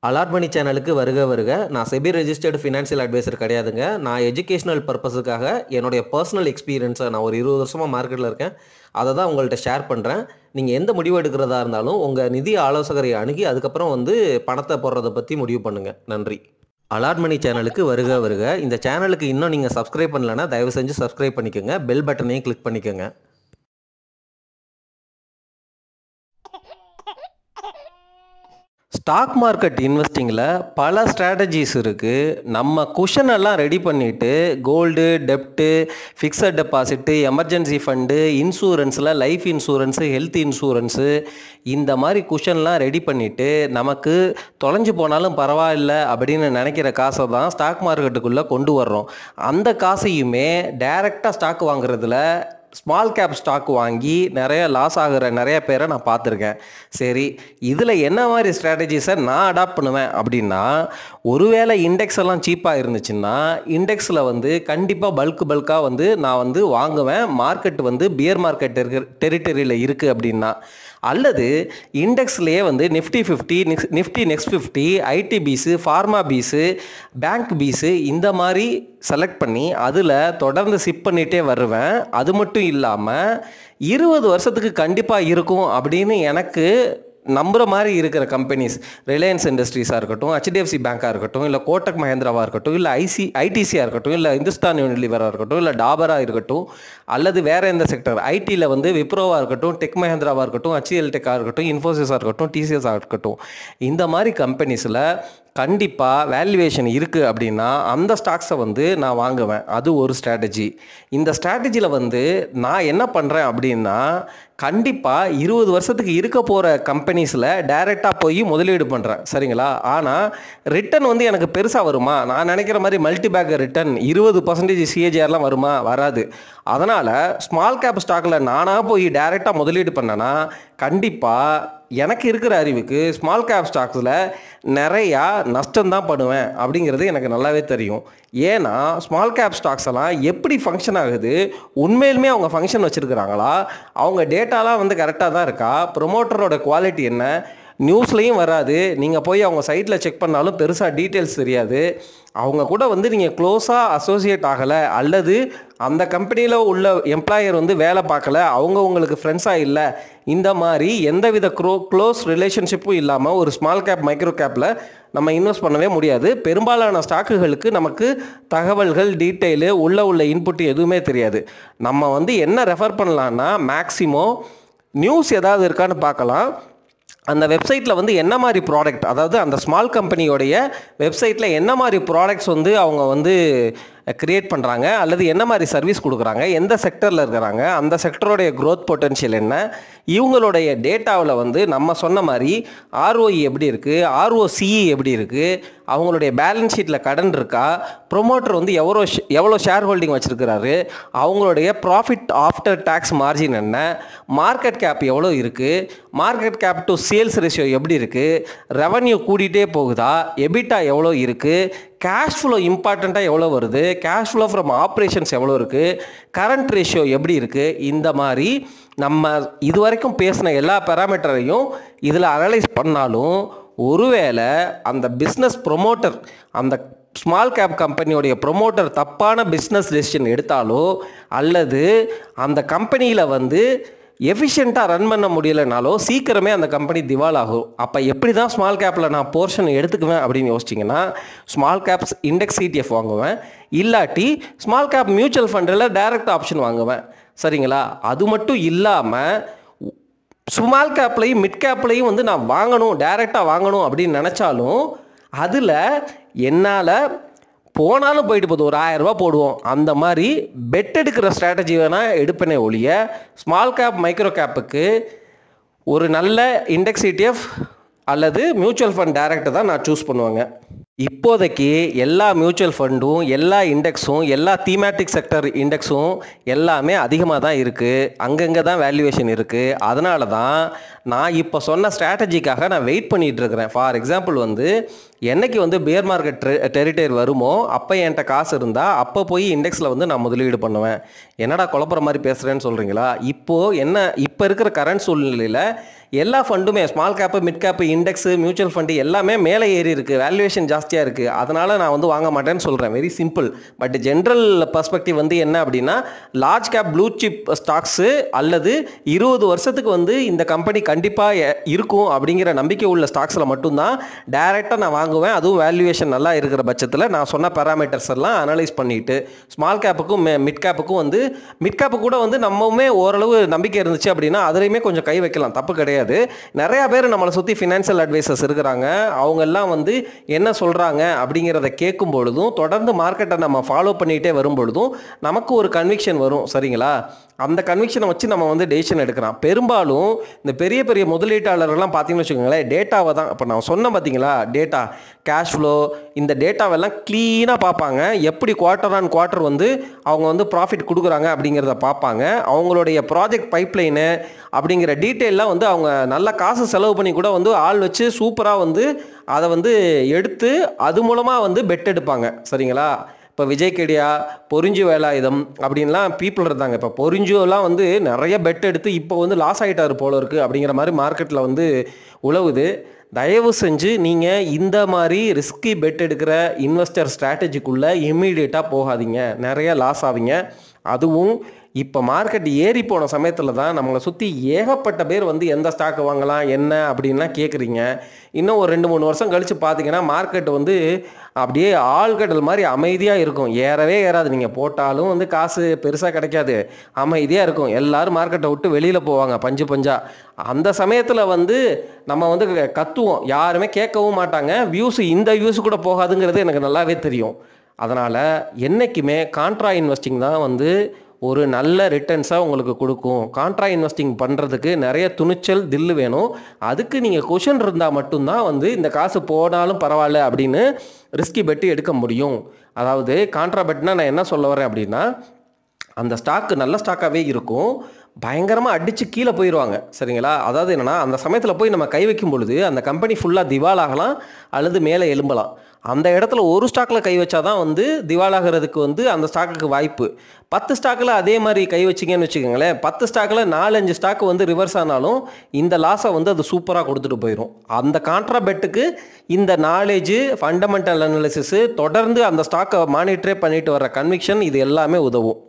Allot மணி சேனலுக்கு வருக வருக. நான் செபி ரெஜிஸ்டர்டு ஃபினான்ஷியல் அட்வைசர் கிடையாதுங்க. நான் எஜுகேஷனல் பர்பஸுக்காக என்னுடைய பர்சனல் எக்ஸ்பீரியன்ஸை நான் ஒரு 20 வருஷமாக மார்க்கெட்டில் இருக்கேன். அதை தான் உங்கள்கிட்ட ஷேர் பண்ணுறேன். நீங்கள் எந்த முடிவு எடுக்கிறதா இருந்தாலும் உங்கள் நிதி ஆலோசகரை அணுகி அதுக்கப்புறம் பணத்தை போடுறதை பற்றி முடிவு பண்ணுங்கள். நன்றி. அலாட் மணி சேனலுக்கு வருக வருக. இந்த சேனலுக்கு இன்னும் நீங்கள் சப்ஸ்கிரைப் பண்ணலைன்னா தயவு செஞ்சு சப்ஸ்கிரைப் பண்ணிக்கோங்க. பெல் பட்டனையும் கிளிக் பண்ணிக்கோங்க. ஸ்டாக் மார்க்கெட் இன்வெஸ்டிங்கில் பல ஸ்ட்ராட்டஜிஸ் இருக்குது. நம்ம குஷன் எல்லாம் ரெடி பண்ணிவிட்டு கோல்டு, டெப்ட்டு, ஃபிக்ஸட் டெபாசிட்டு, எமர்ஜென்சி ஃபண்டு, இன்சூரன்ஸில் லைஃப் இன்சூரன்ஸு, ஹெல்த் இன்சூரன்ஸு, இந்த மாதிரி குஷன்லாம் ரெடி பண்ணிவிட்டு நமக்கு தொலைஞ்சு போனாலும் பரவாயில்ல அப்படின்னு நினைக்கிற காசை தான் ஸ்டாக் மார்க்கெட்டுக்குள்ளே கொண்டு வர்றோம். அந்த காசையுமே டைரெக்டாக ஸ்டாக் வாங்குறதுல ஸ்மால் கேப் ஸ்டாக் வாங்கி நிறைய லாஸ் ஆகிற நிறைய பேரை நான் பார்த்துருக்கேன். சரி, இதில் என்ன மாதிரி ஸ்ட்ராட்டஜிஸை நான் அடாப்ட் பண்ணுவேன் அப்படின்னா, ஒருவேளை இண்டெக்ஸ் எல்லாம் சீப்பாக இருந்துச்சுன்னா இண்டெக்ஸில் கண்டிப்பாக பல்காக நான் வாங்குவேன். மார்க்கெட் பியர் மார்க்கெட் டெரிட்டரியில் இருக்குது அப்படின்னா, அல்லது இண்டெக்ஸ்லேயே Nifty 50, Nifty next 50, IT BeES, pharma BeES, bank BeES இந்த மாதிரி செலக்ட் பண்ணி அதில் தொடர்ந்து சிப் பண்ணிகிட்டே வருவேன். அது மட்டும் இல்லாமல் 20 வருஷத்துக்கு கண்டிப்பாக இருக்கும் அப்படின்னு எனக்கு நம்புகிற மாதிரி இருக்கிற கம்பெனிஸ், ரிலையன்ஸ் இண்டஸ்ட்ரீஸாக இருக்கட்டும், ஹெச்டிஎஃப்சி பேங்காக இருக்கட்டும், இல்லை கோட்டக் மஹேந்திராவாக இருக்கட்டும், இல்லை ஐடிசியாக இருக்கட்டும், இல்லை இந்துஸ்தான் யூனிலிவராக இருக்கட்டும், இல்லை டாபராக இருக்கட்டும், அல்லது வேறு எந்த செக்டர் ஐடியில் விப்ரோவாக இருக்கட்டும், டெக் மஹேந்திராவாக இருக்கட்டும், ஹெச்எல் டெக்காக இருக்கட்டும், இன்ஃபோசிஸாக இருக்கட்டும், டிசிஎஸாக இருக்கட்டும், இந்த மாதிரி கம்பெனிஸில் கண்டிப்பாக வேல்யூவேஷன் இருக்குது அப்படின்னா அந்த ஸ்டாக்ஸை நான் வாங்குவேன். அது ஒரு ஸ்ட்ராட்டஜி. இந்த ஸ்ட்ராட்டஜியில் நான் என்ன பண்ணுறேன் அப்படின்னா, கண்டிப்பாக 20 வருஷத்துக்கு இருக்க போகிற கம்பெனிஸில் டைரெக்டாக போய் முதலீடு பண்ணுறேன். சரிங்களா? ஆனால் ரிட்டர்ன் எனக்கு பெருசாக வருமா? நான் நினைக்கிற மாதிரி மல்டி பேக்கர் ரிட்டர்ன் 20% சிஏஜிஆர்லாம் வருமா? வராது. அதனால் ஸ்மால் கேப் ஸ்டாக்கில் நானாக போய் டைரெக்டாக முதலீடு பண்ணேன்னா கண்டிப்பாக எனக்கு இருக்கிற அறிவுக்கு ஸ்மால் கேப் ஸ்டாக்ஸில் நிறையா நஷ்டம்தான் பண்ணுவேன் அப்படிங்கிறது எனக்கு நல்லாவே தெரியும். ஏன்னா ஸ்மால் கேப் ஸ்டாக்ஸ் எல்லாம் எப்படி ஃபங்க்ஷன் ஆகுது, உண்மையிலுமே அவங்க ஃபங்க்ஷன் வச்சுருக்கிறாங்களா, அவங்க டேட்டாலாம் கரெக்டாக தான் இருக்கா, ப்ரொமோட்டரோட குவாலிட்டி என்ன, நியூஸ்லேயும் வராது, நீங்கள் போய் அவங்க சைட்டில் செக் பண்ணாலும் பெருசாக டீட்டெயில்ஸ் தெரியாது, அவங்க கூட நீங்கள் க்ளோஸாக அசோசியேட் ஆகலை, அல்லது அந்த கம்பெனியில் உள்ள எம்ப்ளாயர் வேலை பார்க்கல, அவங்க உங்களுக்கு ஃப்ரெண்ட்ஸாக இல்லை, இந்த மாதிரி எந்தவித க்ளோஸ் ரிலேஷன்ஷிப்பும் இல்லாமல் ஒரு ஸ்மால் கேப் மைக்ரோ கேப்பில் நம்ம இன்வெஸ்ட் பண்ணவே முடியாது. பெரும்பாலான ஸ்டாக்குகளுக்கு நமக்கு தகவல்கள், டீட்டெயிலு, உள்ள இன்புட் எதுவுமே தெரியாது. நம்ம என்ன ரெஃபர் பண்ணலான்னா, மேக்ஸிமம் நியூஸ் ஏதாவது இருக்கான்னு பார்க்கலாம். அந்த வெப்சைட்டில் என்ன மாதிரி ப்ராடக்ட், அதாவது அந்த ஸ்மால் கம்பெனியோடைய வெப்சைட்டில் என்ன மாதிரி ப்ராடக்ட்ஸ் அவங்க க்ரியேட் பண்ணுறாங்க, அல்லது என்ன மாதிரி சர்வீஸ் கொடுக்குறாங்க, எந்த செக்டரில் இருக்கிறாங்க, அந்த செக்டரோடைய க்ரோத் பொட்டன்ஷியல் என்ன, இவங்களுடைய டேட்டாவில் நம்ம சொன்ன மாதிரி ஆர்ஓஇ எப்படி இருக்குது, ஆர்ஓசிஇ எப்படி இருக்குது, அவங்களுடைய பேலன்ஸ் ஷீட்டில் கடன் இருக்கா, ப்ரொமோட்டர் எவ்வளோ ஷேர் ஹோல்டிங் வச்சுருக்கிறாரு, அவங்களுடைய ப்ராஃபிட் ஆஃப்டர் டேக்ஸ் மார்ஜின் என்ன, மார்க்கெட் கேப் எவ்வளோ இருக்குது, market cap to sales ratio எப்படி இருக்குது, ரெவன்யூ கூட்டிகிட்டே போகுதா, எபிட்டா எவ்வளோ இருக்குது, கேஷ் ஃப்ளோ இம்பார்ட்டண்ட்டாக எவ்வளோ வருது, கேஷ் ஃப்ளோ ஃப்ரம் ஆப்ரேஷன்ஸ் எவ்வளோ இருக்குது, கரண்ட் ரேஷியோ எப்படி இருக்குது, இந்த மாதிரி நம்ம இதுவரைக்கும் பேசின எல்லா பேராமீட்டரையும் இதில் அனலைஸ் பண்ணாலும், ஒருவேளை அந்த பிஸ்னஸ் ப்ரொமோட்டர், அந்த ஸ்மால் கேப் கம்பெனியோடைய ப்ரொமோட்டர் தப்பான பிஸ்னஸ் டெசிஷன் எடுத்தாலோ, அல்லது அந்த கம்பெனியில் எஃபிஷியண்ட்டாக ரன் பண்ண முடியலைனாலோ சீக்கிரமே அந்த கம்பெனி திவால் ஆகும். அப்போ எப்படி தான் ஸ்மால் கேப்பில் நான் போர்ஷன் எடுத்துக்குவேன் அப்படின்னு யோசிச்சிங்கன்னா, ஸ்மால் கேப்ஸ் இண்டெக்ஸ் ETF வாங்குவேன், இல்லாட்டி ஸ்மால் கேப் மியூச்சுவல் ஃபண்டில் டைரக்ட் ஆப்ஷன் வாங்குவேன். சரிங்களா? அது மட்டும் இல்லாமல் ஸ்மால் கேப்லையும் மிட் கேப்லையும் நான் வாங்கணும், டைரெக்டாக வாங்கணும் அப்படின்னு நினச்சாலும் அதில் என்னால் போனாலும் போயிட்டு போகுது, ஒரு 1000 ரூபா போடுவோம், அந்த மாதிரி பெட் எடுக்கிற ஸ்ட்ராட்டஜி வேணால் எடுப்பேனே ஒழிய ஸ்மால் கேப் மைக்ரோ கேப்புக்கு ஒரு நல்ல இண்டெக்ஸ் ETF அல்லது மியூச்சுவல் ஃபண்ட் டைரக்ட் தான் நான் சூஸ் பண்ணுவேங்க. இப்போதைக்கு எல்லா மியூச்சுவல் ஃபண்டும், எல்லா இண்டெக்ஸும், எல்லா தீமேட்டிக் செக்டர் இண்டெக்ஸும் எல்லாமே அதிகமாக தான் இருக்குது. அங்கங்கே தான் வேல்யூவேஷன் இருக்குது. அதனால தான் நான் இப்போ சொன்ன ஸ்ட்ராட்டஜிக்காக நான் வெயிட் பண்ணிகிட்டு இருக்கிறேன். ஃபார் எக்ஸாம்பிள் என்னைக்கு பியர் மார்க்கெட் டெரிட்டரி வருமோ அப்போ என்கிட்ட காசு இருந்தால் அப்போ போய் இண்டெக்ஸில் நான் முதலீடு பண்ணுவேன். என்னடா குழப்பற மாதிரி பேசுகிறேன்னு சொல்கிறீங்களா? இப்போ இருக்கிற கரண்ட் சூழ்நிலையில் எல்லா ஃபண்டுமே small cap, mid cap, index, mutual fund எல்லாமே மேலே ஏறி இருக்குது, வேல்யூவேஷன் ஜாஸ்தியாக இருக்குது. அதனால் நான் வந்து வாங்க மாட்டேன்னு சொல்கிறேன். Very simple. But general perspective வந்து என்ன அப்படின்னா, large cap blue chip stocks அல்லது 20 வருஷத்துக்கு வந்து இந்த கம்பெனி கண்டிப்பாக இருக்கும் அப்படிங்கிற நம்பிக்கை உள்ள ஸ்டாக்ஸில் மட்டும்தான் டைரெக்டாக நான் வாங்குவேன். அதுவும் வேல்யூவேஷன் நல்லா இருக்கிற பட்சத்தில் நான் சொன்ன பேராமீட்டர்ஸ் எல்லாம் அனலைஸ் பண்ணிட்டு, ஸ்மால் கேப்புக்கும் மிட் கேப்புக்கும் வந்து மிட் கேப்பு கூட வந்து நம்மவுமே ஓரளவு நம்பிக்கை இருந்துச்சு அப்படின்னா அதுலேயுமே கொஞ்சம் கை வைக்கலாம், தப்பு கிடையாது. நிறையா பேர் நம்மளை சுற்றி ஃபினான்ஷியல் அட்வைசர்ஸ் இருக்கிறாங்க. அவங்க எல்லாம் வந்து என்ன சொல்கிறாங்க அப்படிங்கிறத கேட்கும் பொழுதும், தொடர்ந்து மார்க்கெட்டை நம்ம ஃபாலோ பண்ணிகிட்டே வரும் பொழுதும் நமக்கு ஒரு கன்விக்ஷன் வரும். சரிங்களா? அந்த கன்விக்ஷனை வச்சு நம்ம வந்து டெசிஷன் எடுக்கலாம். பெரும்பாலும் இந்த பெரிய பெரிய முதலீட்டாளர்கள்லாம் பார்த்தீங்கன்னு வச்சுக்கோங்களேன், டேட்டாவை தான், இப்போ நான் சொன்னேன் பார்த்தீங்களா, டேட்டா, கேஷ் ஃப்ளோ, இந்த டேட்டாவெல்லாம் க்ளீனாக பார்ப்பாங்க. எப்படி குவார்ட்டர் ஆன் குவார்ட்டர் வந்து அவங்க வந்து ப்ராஃபிட் கொடுக்குறாங்க அப்படிங்கிறத பார்ப்பாங்க. அவங்களுடைய ப்ராஜெக்ட் பைப்லைனு அப்படிங்கிற டீட்டெயிலாம் வந்து அவங்க நல்ல காசு செலவு பண்ணி கூட வந்து ஆள் வச்சு சூப்பராக வந்து அதை வந்து எடுத்து அது மூலமாக வந்து பெட் எடுப்பாங்க. சரிங்களா? இப்போ விஜய் கெடியா, பொறிஞ்சு வேலாயுதம் அப்படின்லாம் பீப்புள் இருந்தாங்க. இப்போ பொறிஞ்சுலாம் வந்து நிறைய பெட் எடுத்து இப்போ வந்து லாஸ் ஆகிட்டார் போல இருக்குது அப்படிங்கிற மாதிரி மார்க்கெட்டில் வந்து உழவுது. தயவு செஞ்சு நீங்கள் இந்த மாதிரி ரிஸ்கி பெட் எடுக்கிற இன்வெஸ்டர் ஸ்ட்ராட்டஜிக்குள்ளே இம்மீடியட்டாக போகாதீங்க, நிறைய லாஸ் ஆவீங்க. அதுவும் இப்போ மார்க்கெட் ஏறி போன சமயத்தில் தான் நம்மளை சுற்றி ஏகப்பட்ட பேர் வந்து எந்த ஸ்டாக்கு வாங்கலாம் என்ன அப்படின்லாம் கேட்குறீங்க. இன்னும் ஒரு 2-3 வருஷம் கழித்து பார்த்தீங்கன்னா மார்க்கெட் வந்து அப்படியே ஆழ்கடல் மாதிரி அமைதியாக இருக்கும். ஏறவே ஏறாது. நீங்கள் போட்டாலும் வந்து காசு பெருசாக கிடைக்காது, அமைதியாக இருக்கும். எல்லோரும் மார்க்கெட்டை விட்டு வெளியில் போவாங்க பஞ்சு பஞ்சா. அந்த சமயத்தில் வந்து நம்ம வந்து கத்துவோம், யாருமே கேட்கவும் மாட்டாங்க. இந்த வியூஸ் கூட போகாதுங்கிறது எனக்கு நல்லாவே தெரியும். அதனால் என்றைக்குமே கான்ட்ரா இன்வெஸ்டிங் தான் வந்து ஒரு நல்ல ரிட்டர்ன்ஸாக உங்களுக்கு கொடுக்கும். கான்ட்ரா இன்வெஸ்டிங் பண்ணுறதுக்கு நிறைய துணிச்சல், தில்லு வேணும். அதுக்கு நீங்கள் கொஷன் இருந்தால் மட்டும்தான் வந்து இந்த காசு போனாலும் பரவாயில்ல அப்படின்னு ரிஸ்கி பெட்டு எடுக்க முடியும். அதாவது கான்ட்ரா பெட்னா நான் என்ன சொல்ல வரேன் அப்படின்னா, அந்த ஸ்டாக்கு நல்ல ஸ்டாக்காகவே இருக்கும், பயங்கரமாக அடித்து கீழே போயிடுவாங்க. சரிங்களா? அதாவது என்னென்னா, அந்த சமயத்தில் போய் நம்ம கை வைக்கும் பொழுது அந்த கம்பெனி ஃபுல்லாக திவாலாகலாம் அல்லது மேலே எழும்பலாம். அந்த இடத்துல ஒரு ஸ்டாக்கில் கை வச்சா தான் வந்து திவாலாகிறதுக்கு வந்து அந்த ஸ்டாக்குக்கு வாய்ப்பு. 10 ஸ்டாக்கில் அதே மாதிரி கை வச்சிங்கன்னு வச்சுக்கோங்களேன், 10 ஸ்டாக்கில் 4-5 ஸ்டாக்கு வந்து ரிவர்ஸ் ஆனாலும் இந்த லாஸை வந்து அது சூப்பராக கொடுத்துட்டு போயிடும். அந்த கான்ட்ரா பெட்டுக்கு இந்த நாலேஜு, ஃபண்டமெண்டல் அனாலிசிஸு, தொடர்ந்து அந்த ஸ்டாக்கை மானிட்டரே பண்ணிட்டு வர கன்விக்ஷன், இது எல்லாமே உதவும்.